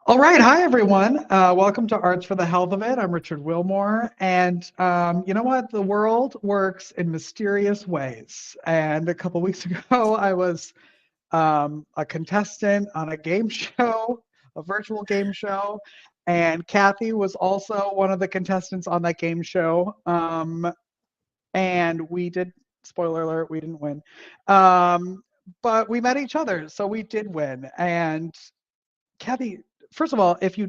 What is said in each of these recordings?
All right. Hi, everyone. Welcome to Arts for the Health of It. I'm Richard Wilmore. And you know what? The world works in mysterious ways. And a couple weeks ago, I was a contestant on a game show, a virtual game show. And Cathy was also one of the contestants on that game show. And we did, spoiler alert, we didn't win. But we met each other. So we did win. And Cathy, first of all, if you're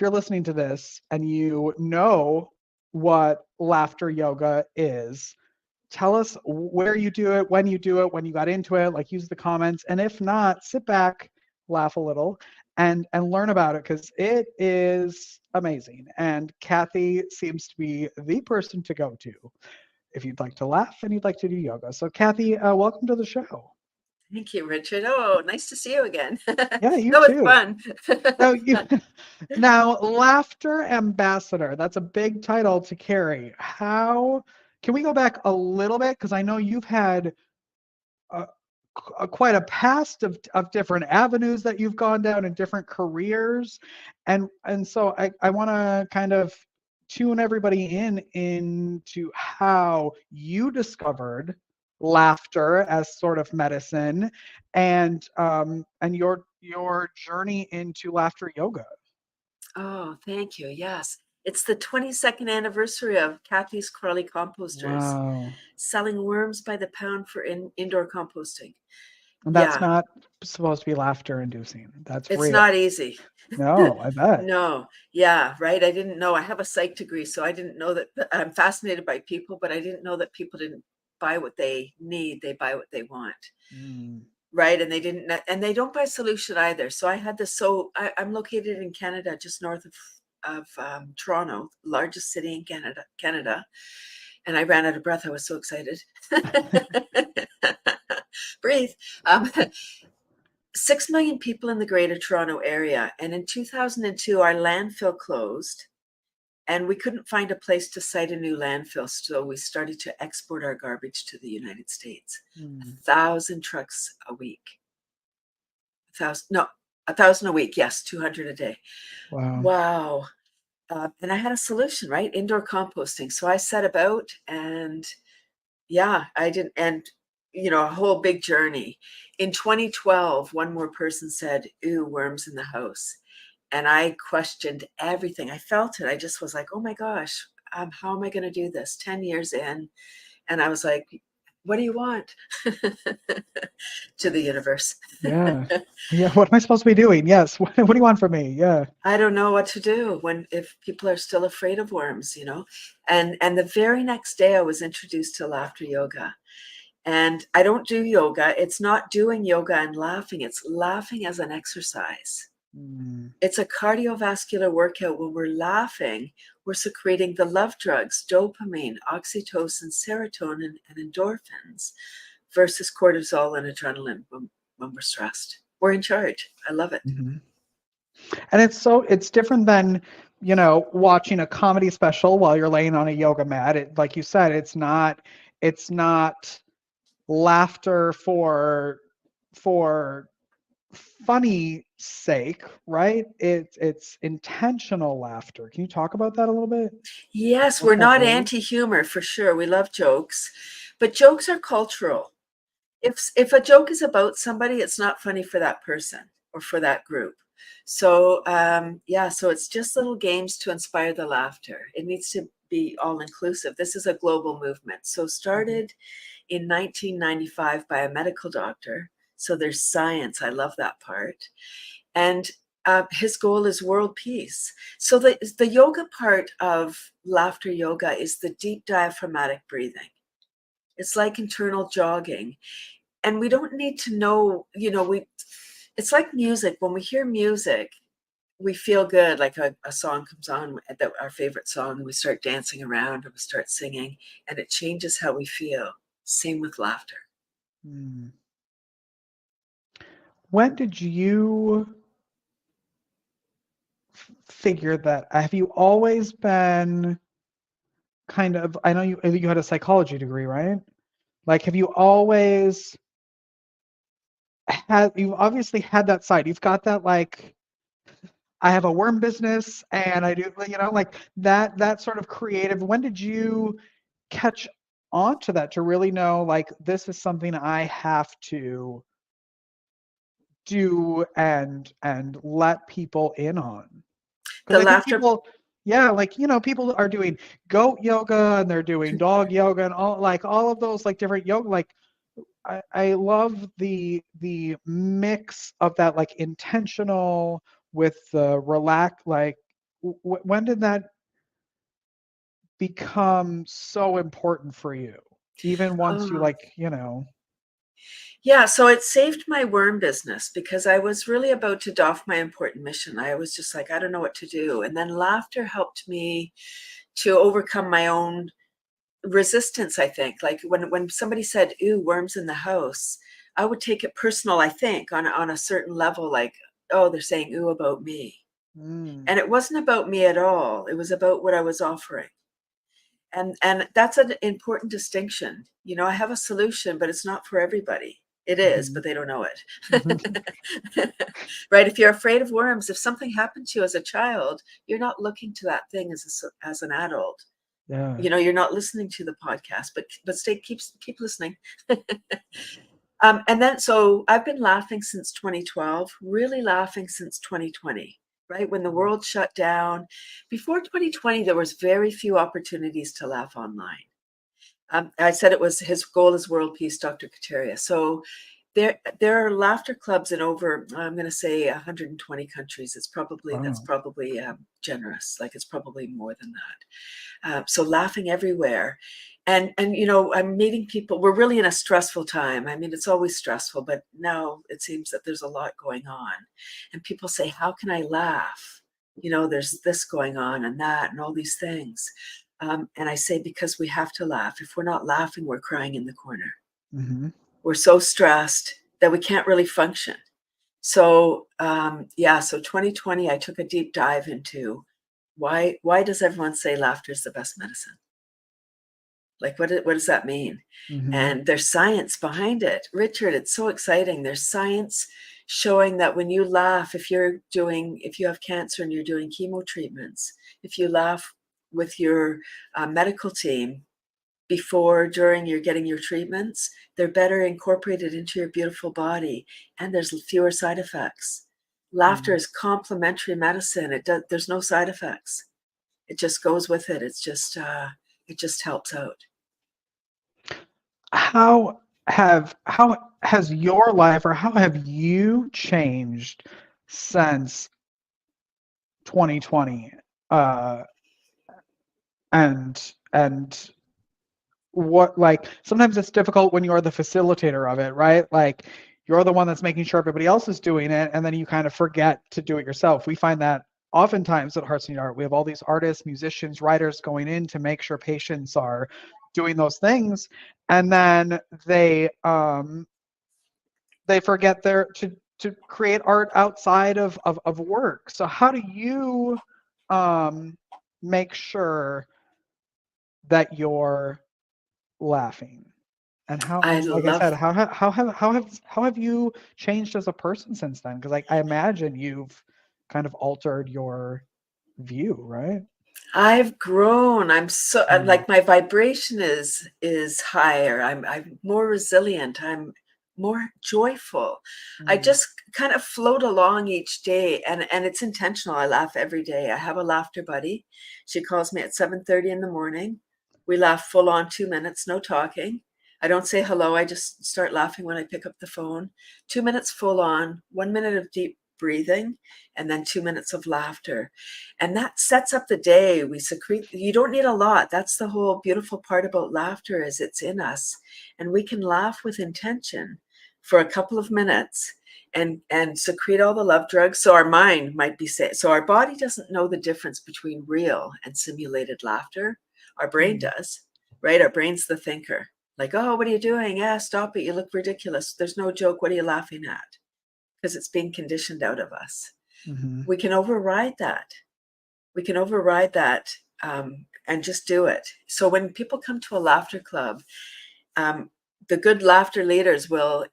listening to this and you know what laughter yoga is, tell us where you do it, when you got into it, like use the comments. And if not, sit back, laugh a little, and learn about it because it is amazing. And Cathy seems to be the person to go to if you'd like to laugh and you'd like to do yoga. So Cathy, welcome to the show. Thank you, Richard. Oh, nice to see you again. Yeah, That you was too. fun. So you now laughter ambassador, that's a big title to carry. How can we go back a little bit? Because I know you've had a, quite a past of different avenues that you've gone down and different careers. And so I want to kind of tune everybody into how you discovered laughter as sort of medicine and your journey into laughter yoga. Oh, thank you. Yes. It's the 22nd anniversary of Cathy's Crawley Composters, Wow. selling worms by the pound for indoor composting. And that's Yeah, not supposed to be laughter inducing. That's it's real. not easy. No, I bet. No, yeah, right. I didn't know. I have a psych degree, so I didn't know that. I'm fascinated by people, but I didn't know that people didn't buy what they need, they buy what they want. Mm. Right, and they don't buy solution either. So I had this. I'm located in Canada, just north of Toronto, largest city in Canada, and I ran out of breath. I was so excited. Breathe. Um, 6 million people in the Greater Toronto Area, and in 2002, our landfill closed, and we couldn't find a place to site a new landfill. So we started to export our garbage to the United States. Mm. 1,000 trucks a week. 1,000, no, 1,000 a week. Yes, 200 a day. Wow. Wow. And I had a solution, right? Indoor composting. So I set about, and yeah, I didn't, and a whole big journey. In 2012, one more person said, "Ooh, worms in the house." And I questioned everything. I felt it. I just was like, oh my gosh, how am I going to do this? 10 years in. And I was like, what do you want? To the universe. Yeah. Yeah. What am I supposed to be doing? Yes. What do you want from me? Yeah. I don't know what to do if people are still afraid of worms. And the very next day I was introduced to laughter yoga. And I don't do yoga. It's not doing yoga and laughing. It's laughing as an exercise. Mm. It's a cardiovascular workout. When we're laughing, we're secreting the love drugs, dopamine, oxytocin, serotonin, and endorphins versus cortisol and adrenaline when we're stressed. We're in charge. I love it. Hmm. And it's different than, watching a comedy special while you're laying on a yoga mat. Like you said, it's not laughter for funny sake, right? It's intentional laughter. Can you talk about that a little bit? Yes, What we're that not is? anti-humor for sure. We love jokes, but jokes are cultural. If a joke is about somebody, it's not funny for that person or for that group. So yeah, so it's just little games to inspire the laughter. It needs to be all inclusive. This is a global movement. So Mhm. started in 1995 by a medical doctor. So there's science. I love that part. And his goal is world peace. So the yoga part of laughter yoga is the deep diaphragmatic breathing. It's like internal jogging. And we don't need to know, it's like music. When we hear music, we feel good, like a song comes on, our favorite song, and we start dancing around and we start singing, and it changes how we feel. Same with laughter. Mm. When did you figure that? Have you always been kind of, I know you had a psychology degree, right? Like, have you always you've obviously had that side. You've got that, like, I have a worm business and I do, like that sort of creative. When did you catch on to that to really know like this is something I have to do and let people in on? The Because I think laughter. people, yeah, like people are doing goat yoga and they're doing dog yoga and all of those like different yoga. Like I love the mix of that like intentional with the relax. Like when did that become so important for you? Even once you Oh, like, yeah. So it saved my worm business because I was really about to doff my important mission. I was just like, I don't know what to do. And then laughter helped me to overcome my own resistance, I think. Like when somebody said, "Ooh, worms in the house," I would take it personal, I think, on a certain level, like, oh, they're saying ooh about me. mm, And it wasn't about me at all. It was about what I was offering. And that's an important distinction. I have a solution, but it's not for everybody. It is, mhm, but they don't know mhm. it. Right? If you're afraid of worms, if something happened to you as a child, you're not looking to that thing as an adult. Yeah. You're not listening to the podcast, but keep listening. And then so I've been laughing since 2012, really laughing since 2020, right when the Mm, world shut down. Before 2020, there was very few opportunities to laugh online. I said it was his goal is world peace, Dr. Kateria. So there are laughter clubs in over, I'm going to say 120 countries. That's wow. probably generous. Like it's probably more than that. So laughing everywhere. And I'm meeting people. We're really in a stressful time. I mean, it's always stressful, but now it seems that there's a lot going on. And people say, how can I laugh? There's this going on and that and all these things. And I say, because we have to laugh. If we're not laughing, we're crying in the corner. Hmm. We're so stressed that we can't really function. So yeah, so 2020, I took a deep dive into why does everyone say laughter is the best medicine? Like, what does that mean? Hmm. And there's science behind it. Richard, it's so exciting. There's science showing that when you laugh, if you have cancer and you're doing chemo treatments, if you laugh with your medical team before, during you're getting your treatments, they're better incorporated into your beautiful body and there's fewer side effects. Laughter Mm. is complementary medicine. There's no side effects. It just goes with it. It just helps out. How has your life or how have you changed since 2020? Uh, and what like sometimes it's difficult when you're the facilitator of it, right? Like you're the one that's making sure everybody else is doing it, and then you kind of forget to do it yourself. We find that oftentimes at Hearts and Art, we have all these artists, musicians, writers going in to make sure patients are doing those things, and then they forget to create art outside of work. So how do you um, make sure that you're laughing? And how I and like I love said, how have you changed as a person since then? Because like I imagine you've kind of altered your view, right? I've grown. I'm Mm, like my vibration is higher. I'm more resilient. I'm more joyful. I mm, just kind of float along each day and it's intentional. I laugh every day. I have a laughter buddy. She calls me at 7:30 in the morning. We laugh full on 2 minutes, no talking. I don't say hello. I just start laughing when I pick up the phone. 2 minutes full on, 1 minute of deep breathing, and then 2 minutes of laughter, and that sets up the day. We secrete, you don't need a lot. That's the whole beautiful part about laughter, is it's in us, and we can laugh with intention for a couple of minutes and secrete all the love drugs. So our mind might be say, so our body doesn't know the difference between real and simulated laughter. Our brain mm, does, right? Our brain's the thinker. Like, oh, what are you doing? Yeah, stop it, you look ridiculous. There's no joke. What are you laughing at? Because it's being conditioned out of us. mm-hmm, We can override that. We can override that, and just do it. So when people come to a laughter club, um, the good laughter leaders will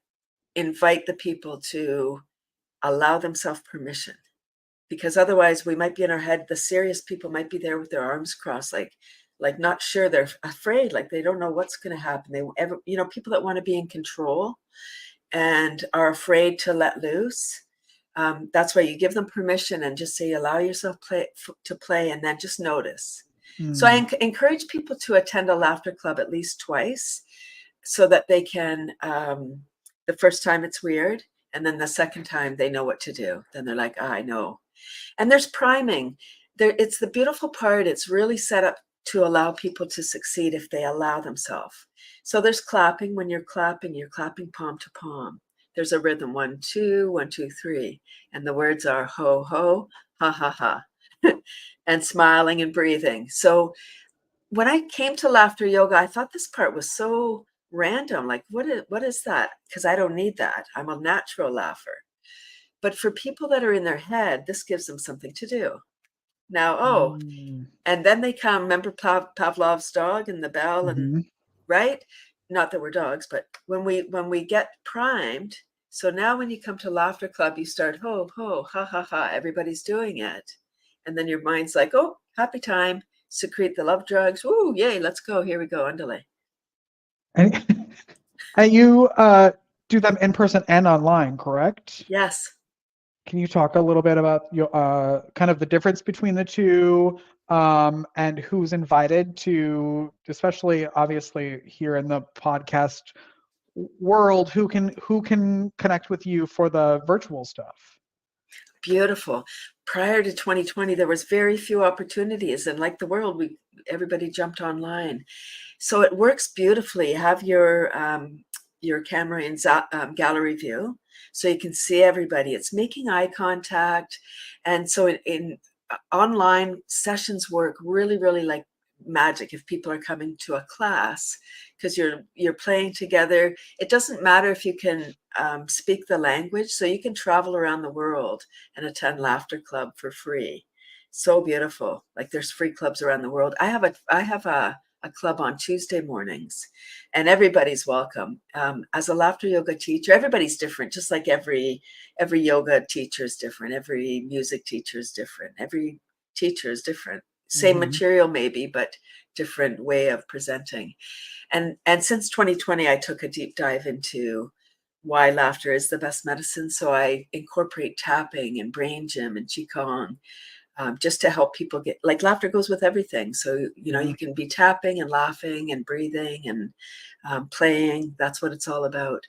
invite the people to allow themselves permission. because otherwise we might be in our head. The serious people might be there with their arms crossed, like not sure, they're afraid, like they don't know what's going to happen. They ever, people that want to be in control and are afraid to let loose. That's why you give them permission and just say, allow yourself to play, and then just notice. So I encourage people to attend a laughter club at least twice, so that they can, the first time it's weird, and then the second time they know what to do. Then they're like, I know. And there's priming. It's the beautiful part. It's really set up to allow people to succeed if they allow themselves. So there's clapping. When you're clapping palm to palm. There's a rhythm, 1, 2, 1, 2, 3. And the words are ho, ho, ha, ha, ha, and smiling and breathing. So when I came to laughter yoga, I thought this part was so random. Like, what is that? Because I don't need that. I'm a natural laugher. But for people that are in their head, this gives them something to do. Now, and then they come, remember Pavlov's dog and the bell, and right? Not that we're dogs, but when we get primed, so now when you come to laughter club, you start ho, ho, ha, ha, ha, everybody's doing it. And then your mind's like, oh, happy time, secrete the love drugs. Ooh, yay, let's go. Here we go, underlay. And you do them in person and online, correct? Yes. Can you talk a little bit about your kind of the difference between the two, and who's invited to, especially obviously here in the podcast world, who can connect with you for the virtual stuff? Beautiful. Prior to 2020, there was very few opportunities, and like the world, everybody jumped online. So it works beautifully. Have your camera in gallery view, so you can see everybody. It's making eye contact, and so in online sessions work really, really like magic if people are coming to a class, because you're playing together. It doesn't matter if you can speak the language, so you can travel around the world and attend laughter club for free. So beautiful. Like, there's free clubs around the world. I have a club on Tuesday mornings, and everybody's welcome. As a laughter yoga teacher, everybody's different, just like every yoga teacher is different. Every music teacher is different. Every teacher is different. Same material maybe, but different way of presenting. And since 2020, I took a deep dive into why laughter is the best medicine. So I incorporate tapping and brain gym and qigong, just to help people get, like, laughter goes with everything. So, you can be tapping and laughing and breathing and playing. That's what it's all about.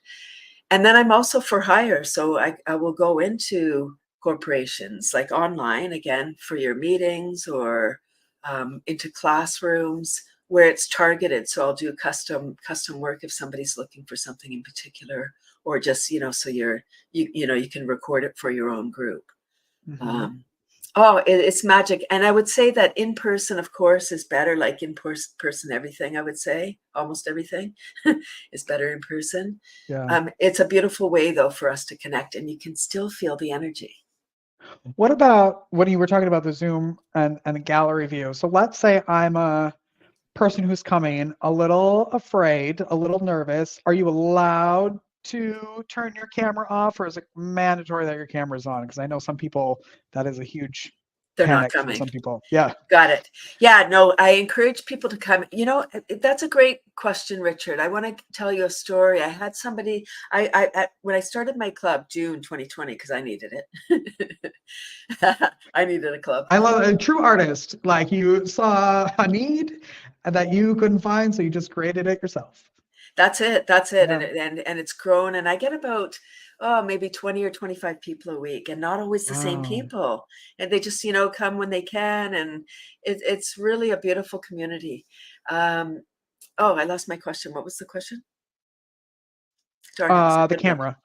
And then I'm also for hire. So I will go into corporations, like online again, for your meetings, or into classrooms where it's targeted. So I'll do custom work if somebody's looking for something in particular, or just, so you can record it for your own group. It's magic. And I would say that in person, of course, is better. Like, in person, everything, I would say, almost everything is better in person. Yeah. It's a beautiful way, though, for us to connect, and you can still feel the energy. What about when you were talking about the Zoom and the gallery view? So let's say I'm a person who's coming a little afraid, a little nervous. Are you allowed to turn your camera off, or is it mandatory that your camera's on? Because I know some people, that is a huge They're not panic for coming. some people. Yeah. Got it. Yeah, no, I encourage people to come. That's a great question, Richard. I want to tell you a story. I had somebody, when I started my club, June 2020, because I needed it. I needed a club. I love a true artist. Like, you saw a need that you couldn't find, so you just created it yourself. That's it. Yeah. And it's grown. And I get about, maybe 20 or 25 people a week, and not always the same people. And they just, come when they can. And it's really a beautiful community. I lost my question. What was the question? Darn it. The camera.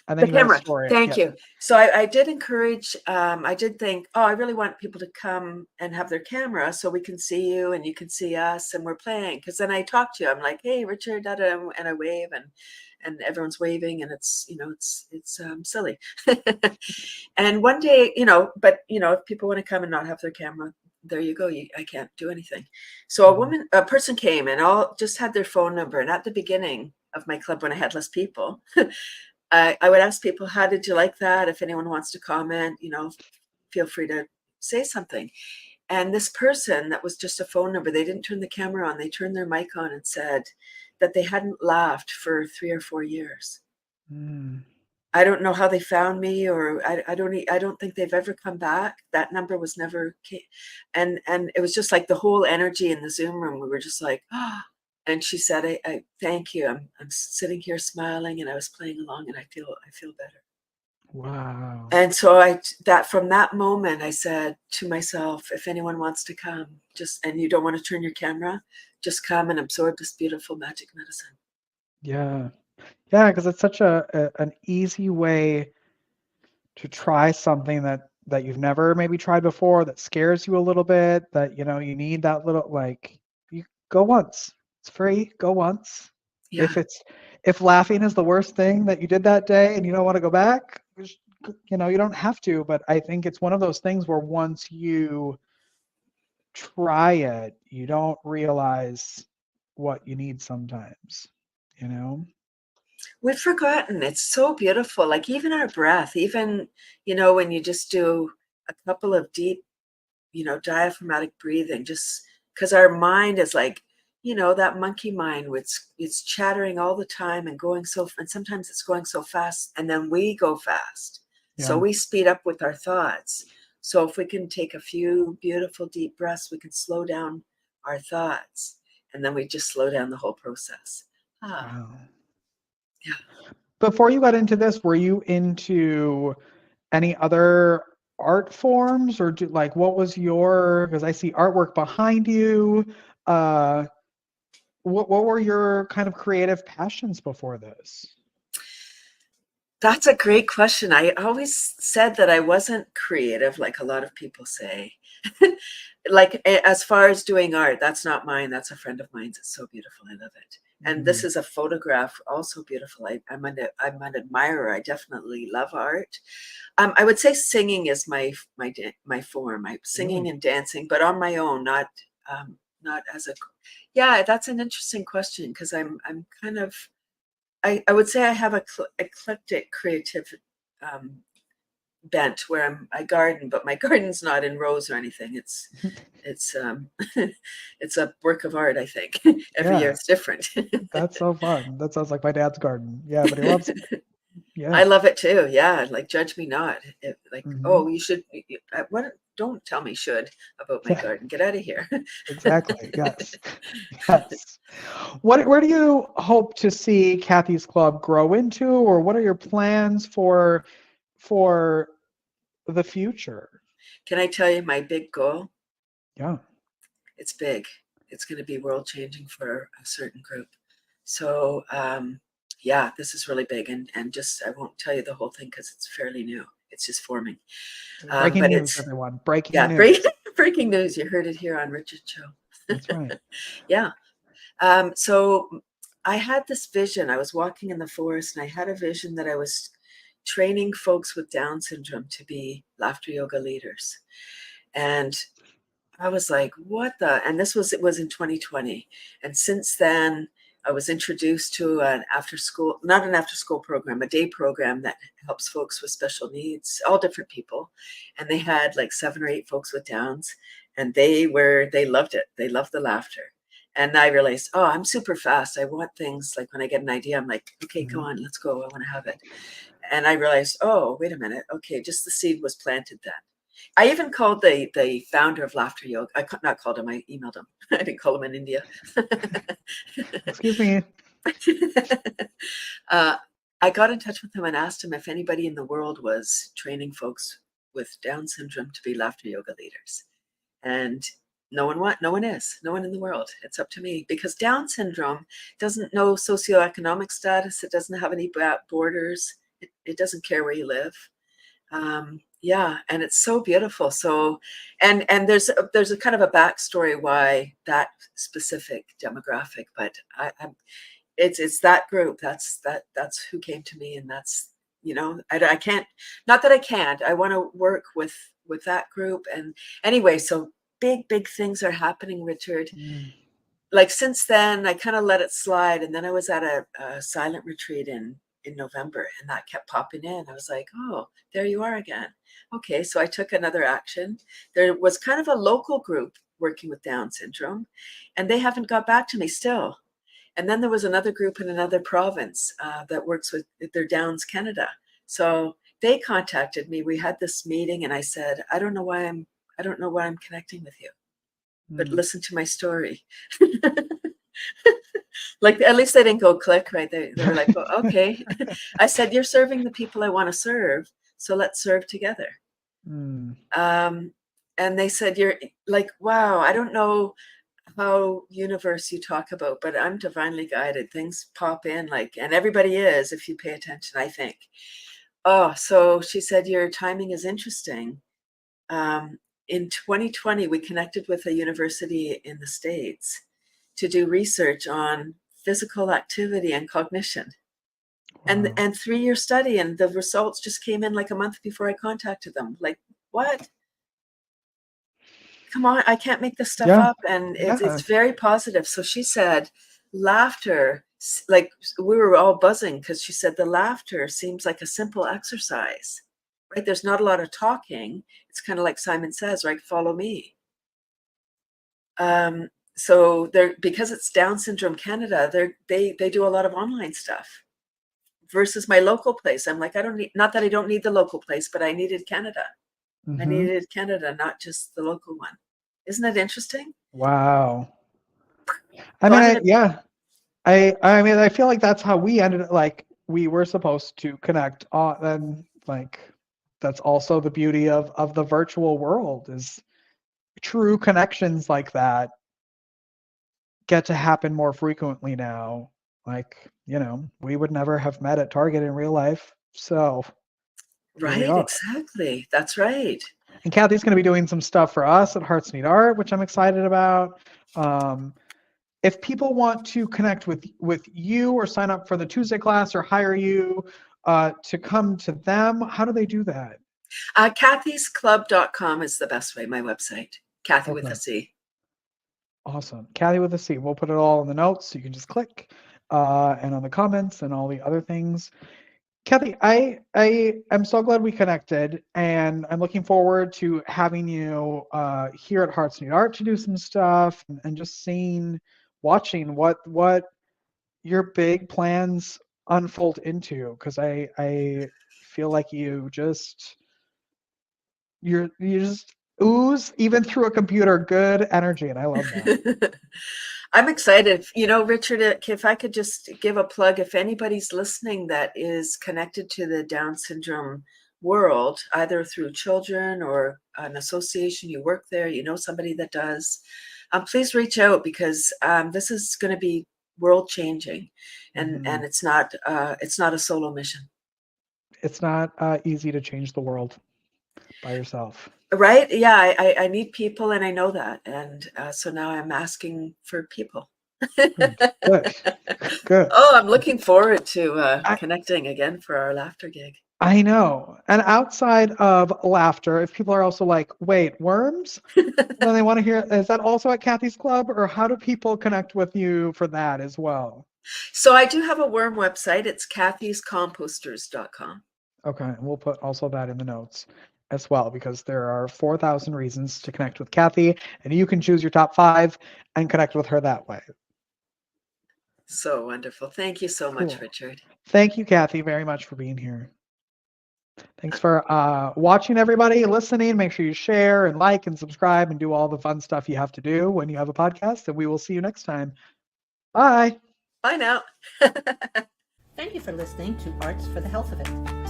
And The then you had a camera. story. Thank Yeah. you. So I did encourage, I did think, I really want people to come and have their camera so we can see you and you can see us and we're playing. Because then I talk to you. I'm like, hey, Richard, da, da, and I wave, and everyone's waving, and it's, it's silly. And one day, but if people want to come and not have their camera, there you go. I can't do anything. So a person came and all just had their phone number. And at the beginning of my club, when I had less people, I would ask people, how did you like that? If anyone wants to comment, feel free to say something. And this person, that was just a phone number, they didn't turn the camera on, they turned their mic on and said that they hadn't laughed for 3 or 4 years. Mm. I don't know how they found me, or I don't think they've ever come back. That number was never, and it was just like the whole energy in the Zoom room. We were just like, ah. And she said, I thank you. I'm sitting here smiling, and I was playing along, and I feel better. Wow. And so from that moment, I said to myself, if anyone wants to come, and you don't want to turn your camera, just come and absorb this beautiful magic medicine. Yeah. Yeah, because it's such an easy way to try something that you've never maybe tried before, that scares you a little bit, that you need that little, like, you go once. It's free. Go once. Yeah. If laughing is the worst thing that you did that day and you don't want to go back, you don't have to, but I think it's one of those things where once you try it, you don't realize what you need sometimes, you know? We've forgotten. It's so beautiful. Like even our breath, even, when you just do a couple of deep, diaphragmatic breathing, just because our mind is like, that monkey mind, which it's chattering all the time and and sometimes it's going so fast, and then we go fast. So Yeah. we speed up with our thoughts. So if we can take a few beautiful deep breaths, we can slow down our thoughts, and then we just slow down the whole process. Wow. Yeah. Before you got into this, were you into any other art forms, or what was because I see artwork behind you. Uh, what were your kind of creative passions before this? That's a great question. I always said that I wasn't creative, like a lot of people say. Like as far as doing art, that's not mine. That's a friend of mine's. It's so beautiful. I love it. And this is a photograph, also beautiful. I'm an admirer. I definitely love art. I would say singing is my form. I'm singing Really? and dancing, but on my own, not as a. Yeah, that's an interesting question, because I'm kind of. I would say I have a eclectic creative bent, where I garden, but my garden's not in rows or anything. It's it's a work of art, I think. Every year Yeah, it's different. that's so fun. That sounds like my dad's garden. Yeah, but he loves it. I Yeah. love it too. Yeah, like judge me not. Like, Hmm. oh, you should. What? Don't tell me should about my Yeah, garden. Get out of here. exactly. Yes. Yes. Where do you hope to see Cathy's Club grow into, or what are your plans for the future? Can I tell you my big goal? Yeah. It's big. It's going to be world changing for a certain group. So yeah, this is really big, and just I won't tell you the whole thing because it's fairly new. It's just forming. Breaking But news, it's everyone. Breaking yeah, news. breaking news. You heard it here on Richard Show. That's right. Yeah. So I had this vision. I was walking in the forest, and I had a vision that I was training folks with Down syndrome to be laughter yoga leaders. And I was like, what the? And it was in 2020. And since then, I was introduced to not an after school program, a day program that helps folks with special needs, all different people. And they had like 7 or 8 folks with Downs, and they loved it. They loved the laughter. And I realized, oh, I'm super fast. I want things like when I get an idea, I'm like, okay, go on, let's go. I want to have it. And I realized, oh, wait a minute. Okay, just the seed was planted then. I even called the founder of Laughter Yoga. I not called him. I emailed him. I didn't call him in India. Excuse me. I got in touch with him and asked him if anybody in the world was training folks with Down syndrome to be laughter yoga leaders, and no one is. No one in the world. It's up to me, because Down syndrome doesn't know socioeconomic status. It doesn't have any borders. It doesn't care where you live. Yeah, and it's so beautiful. So, and there's a kind of a backstory why that specific demographic, but it's that group. That's who came to me, and that's I can't, not that I can't. I want to work with that group, and anyway, so big things are happening, Richard. Like since then, I kind of let it slide, and then I was at a silent retreat in in November, and that kept popping in. I was like, oh, there you are again. Okay, so I took another action. There was kind of a local group working with Down syndrome, and they haven't got back to me still. And then there was another group in another province that works with their Downs Canada. So they contacted me. We had this meeting, and I said, I don't know why I'm connecting with you, but listen to my story. Like, at least they didn't go click, right? They were like, oh, okay. I said, you're serving the people I want to serve, so let's serve together. And they said, you're like, wow, I don't know how universe you talk about, but I'm divinely guided. Things pop in, like, and everybody is, if you pay attention, I think. Oh, so she said, your timing is interesting. In 2020, we connected with a university in the States to do research on physical activity and cognition. Wow. And 3-year study, and the results just came in like a month before I contacted them. Like, what? Come on, I can't make this stuff up. And it's very positive. So she said, laughter, like, we were all buzzing because she said the laughter seems like a simple exercise, right? There's not a lot of talking. It's kind of like Simon Says, right? Follow me. So because it's Down Syndrome Canada, they do a lot of online stuff versus my local place. I'm like, not that I don't need the local place, but I needed Canada. I needed Canada, not just the local one. Isn't that interesting? Wow. I mean, I feel like that's how we ended. Like, we were supposed to connect. And like, that's also the beauty of the virtual world, is true connections like that get to happen more frequently now. Like, we would never have met at Target in real life. So right, exactly. That's right. And Cathy's going to be doing some stuff for us at Hearts Need Art, which I'm excited about. If people want to connect with you or sign up for the Tuesday class or hire you to come to them, how do they do that? Cathy'sClub.com is the best way, my website. Cathy with a C. Awesome. Cathy with a C. We'll put it all in the notes so you can just click and on the comments and all the other things. Cathy, I am so glad we connected, and I'm looking forward to having you here at Hearts Need Art to do some stuff and just watching what your big plans unfold into, because I feel like you just ooze, even through a computer, good energy, and I love that. I'm excited. Richard, if I could just give a plug, if anybody's listening that is connected to the Down syndrome world, either through children or an association, you work there, somebody that does, please reach out, because this is going to be world changing, and it's not a solo mission. It's not easy to change the world by yourself. Right? Yeah, I need people, and I know that. And so now I'm asking for people. Good. Oh, I'm looking forward to connecting again for our laughter gig. I know. And outside of laughter, if people are also like, wait, worms? Then they want to hear, is that also at Cathy's Club? Or how do people connect with you for that as well? So I do have a worm website. It's Cathy'sComposters.com. Okay. And we'll put also that in the notes as well, because there are 4,000 reasons to connect with Cathy, and you can choose your top 5 and connect with her that way. So wonderful. Thank you so much, Richard. Thank you, Cathy, very much for being here. Thanks for watching, everybody, listening. Make sure you share and like and subscribe and do all the fun stuff you have to do when you have a podcast, and we will see you next time. Bye. Bye now. Thank you for listening to Arts for the Health of It.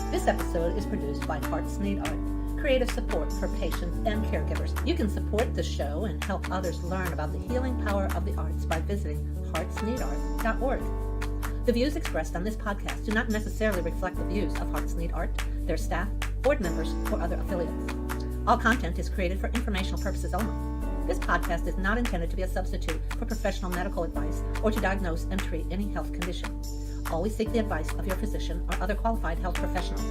This episode is produced by Hearts Need Art, creative support for patients and caregivers. You can support the show and help others learn about the healing power of the arts by visiting heartsneedart.org. The views expressed on this podcast do not necessarily reflect the views of Hearts Need Art, their staff, board members, or other affiliates. All content is created for informational purposes only. This podcast is not intended to be a substitute for professional medical advice or to diagnose and treat any health condition. Always seek the advice of your physician or other qualified health professional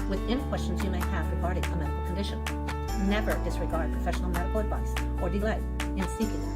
with any questions you may have regarding a medical condition. Never disregard professional medical advice or delay in seeking it.